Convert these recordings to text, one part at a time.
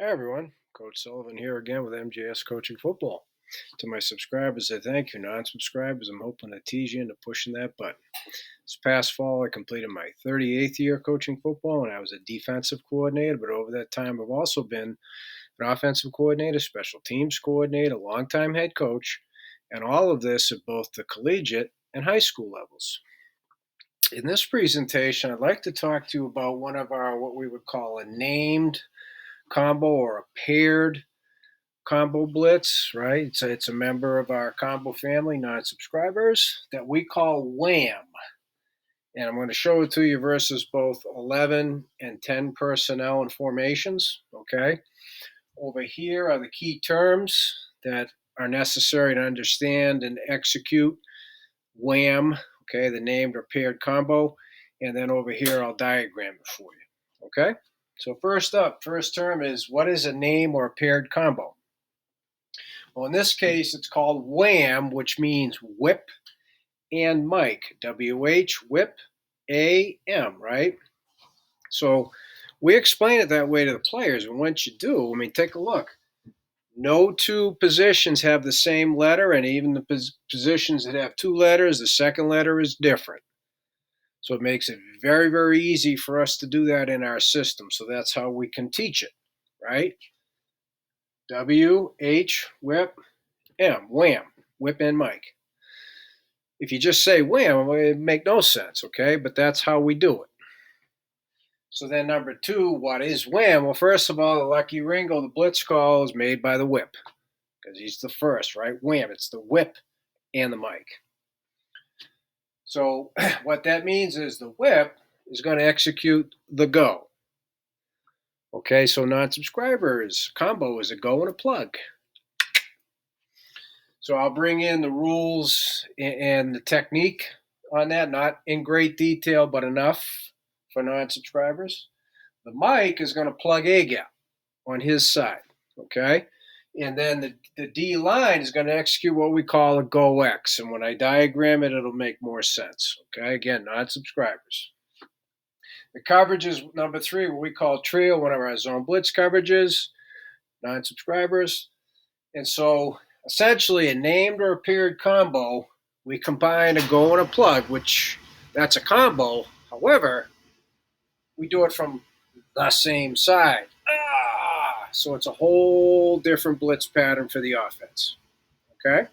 Hi everyone, Coach Sullivan here again with MJS Coaching Football. To my subscribers, I thank you. Non-subscribers, I'm hoping to tease you into pushing that button. This past fall, I completed my 38th year coaching football, and I was a defensive coordinator. But over that time, I've also been an offensive coordinator, special teams coordinator, longtime head coach, and all of this at both the collegiate and high school levels. In this presentation, I'd like to talk to you about one of our what we would call a named combo or a paired Combo Blitz, right? It's a member of our Combo family, non-subscribers, that we call Wham. And I'm going to show it to you versus both 11 and 10 personnel and formations, okay? Over here are the key terms that are necessary to understand and execute Wham, okay, the named or paired combo. And then over here, I'll diagram it for you, okay? So first up, first term is what is a name or a paired combo? Well, in this case, it's called Wham, which means whip and Mike. W-H, whip, A-M, right? So we explain it that way to the players. And once you do, take a look. No two positions have the same letter, and even the positions that have two letters, the second letter is different. So it makes it very, very easy for us to do that in our system. So that's how we can teach it, right? W-H, whip, M, Wham, whip and Mike. If you just say Wham, it would make no sense, okay? But that's how we do it. So then number two, what is Wham? Well, first of all, the Lucky Ringo, the blitz call is made by the whip because he's the first, right? Wham, it's the whip and the Mike. So what that means is the whip is going to execute the go. Okay, so non-subscribers, combo is a go and a plug. So I'll bring in the rules and the technique on that, not in great detail, but enough for non-subscribers. The Mike is going to plug A gap on his side, okay? And then the D line is going to execute what we call a go X. And when I diagram it, it'll make more sense, okay? Again, non-subscribers. The coverage is number three, what we call trio, one of our zone blitz coverages, non-subscribers. And so essentially a named or a paired combo, we combine a go and a plug, which that's a combo. However, we do it from the same side. So it's a whole different blitz pattern for the offense. Okay?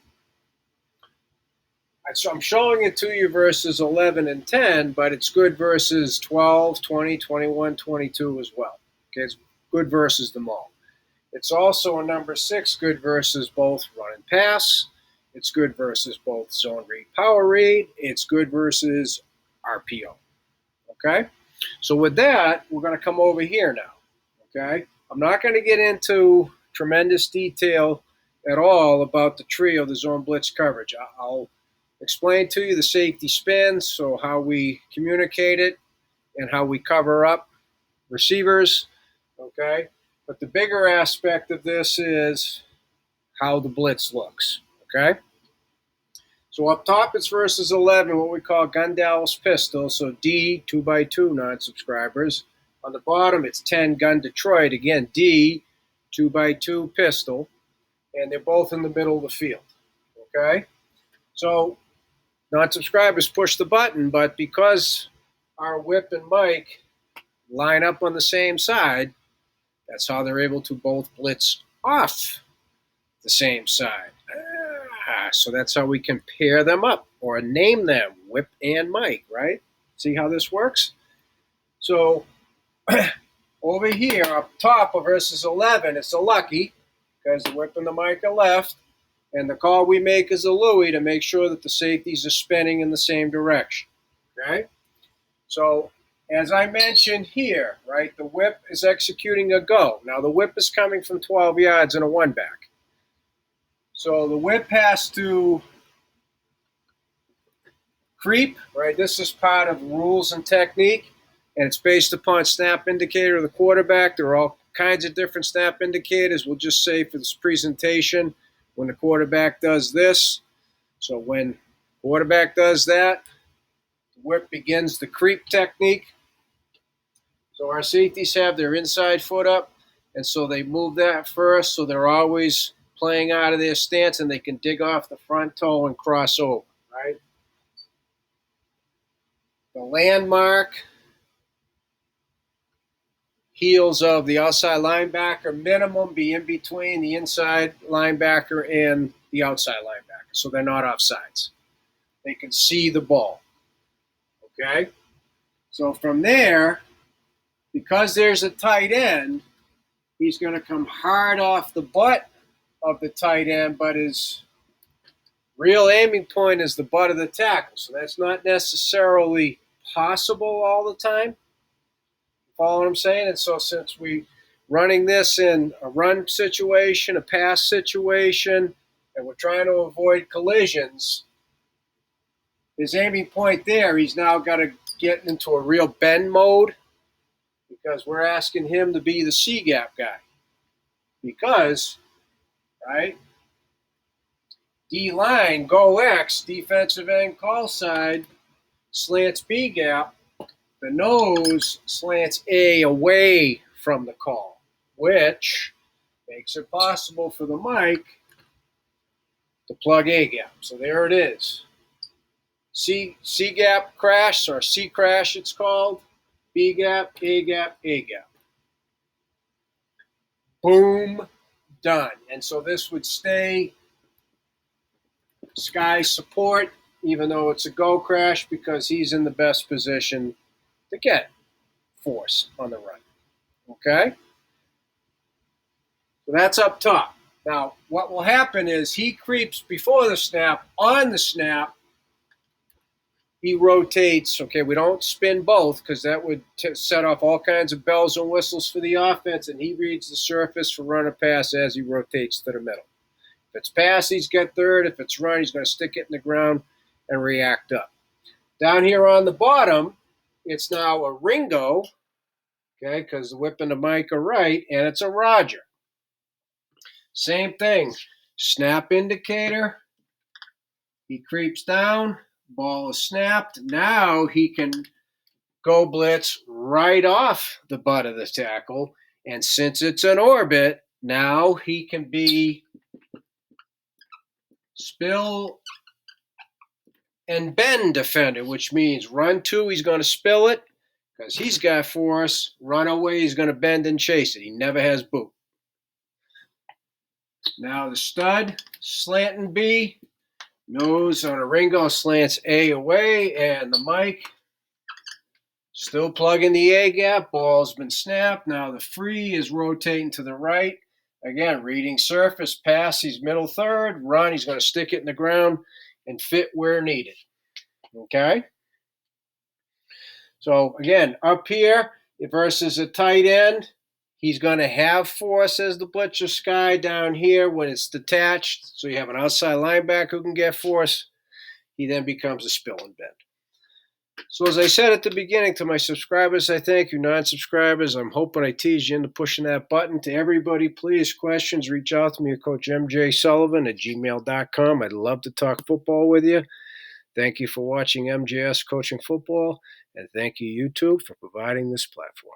So I'm showing it to you versus 11 and 10, but it's good versus 12, 20, 21, 22 as well. Okay, it's good versus them all. It's also a number 6, good versus both run and pass. It's good versus both zone read, power read. It's good versus RPO. Okay? So with that, we're going to come over here now. Okay? I'm not going to get into tremendous detail at all about the trio, the zone blitz coverage. I'll explain to you the safety spins, so how we communicate it and how we cover up receivers. Okay? But the bigger aspect of this is how the blitz looks, okay? So up top, it's versus 11, what we call gun Dallas pistol, so D, 2x2 non-subscribers. On the bottom, it's 10 gun Detroit, again, D, 2x2 pistol, and they're both in the middle of the field, okay? So non-subscribers push the button, but because our whip and Mike line up on the same side, that's how they're able to both blitz off the same side. So that's how we can pair them up or name them, Whip and Mike, right? See how this works? So over here, up top of versus 11, it's a lucky because the Whip and the Mike are left. And the call we make is a Louie to make sure that the safeties are spinning in the same direction, okay? So as I mentioned here, right, the whip is executing a go. Now, the whip is coming from 12 yards and a one back. So the whip has to creep, right? This is part of rules and technique, and it's based upon snap indicator of the quarterback. There are all kinds of different snap indicators. We'll just say for this presentation, when the quarterback does this. So when quarterback does that, the whip begins the creep technique. So our safeties have their inside foot up, And so they move that first, so they're always playing out of their stance, and they can dig off the front toe and cross over, right? The landmark, heels of the outside linebacker minimum be in between the inside linebacker and the outside linebacker, so they're not offsides. They can see the ball, okay? So from there, because there's a tight end, he's going to come hard off the butt of the tight end, but his real aiming point is the butt of the tackle. So that's not necessarily possible all the time. Follow what I'm saying? And so since we running this in a run situation, a pass situation, and we're trying to avoid collisions, his aiming point there, he's now got to get into a real bend mode because we're asking him to be the C-gap guy. Because, right, D-line, go X, defensive end call side, slants B-gap, the nose slants A away from the call, which makes it possible for the mic to plug A-gap. So there it is. C-gap crash, or C-crash it's called, B-gap, A-gap, A-gap. Boom, done. And so this would stay Sky support, even though it's a go crash, because he's in the best position to get force on the run. Okay? So that's up top. Now, what will happen is he creeps before the snap. On the snap, he rotates. Okay, we don't spin both because that would set off all kinds of bells and whistles for the offense, and he reads the surface for run or pass as he rotates to the middle. If it's pass, he's got third. If it's run, he's going to stick it in the ground and react up. Down here on the bottom, it's now a Ringo, okay, because the whip and the mic are right, and it's a Roger. Same thing. Snap indicator. He creeps down. Ball is snapped. Now he can go blitz right off the butt of the tackle. And since it's an orbit, now he can be spill and bend defender, which means run two, he's going to spill it because he's got force. Run away, he's going to bend and chase it. He never has boot. Now the stud, slanting B, nose on a Ringo slants A away, and the mic still plugging the A gap. Ball's been snapped. Now the free is rotating to the right. Again, reading surface, pass, he's middle third. Run, he's going to stick it in the ground and fit where needed. Okay? So again, up here versus a tight end, he's going to have force as the blitzer Sky. Down here when it's detached, so you have an outside linebacker who can get force, he then becomes a spill and bend. So as I said at the beginning, to my subscribers, I thank you. Non-subscribers, I'm hoping I teased you into pushing that button. To everybody, please, questions, reach out to me at Coach MJ Sullivan at gmail.com. I'd love to talk football with you. Thank you for watching MJS Coaching Football, and thank you, YouTube, for providing this platform.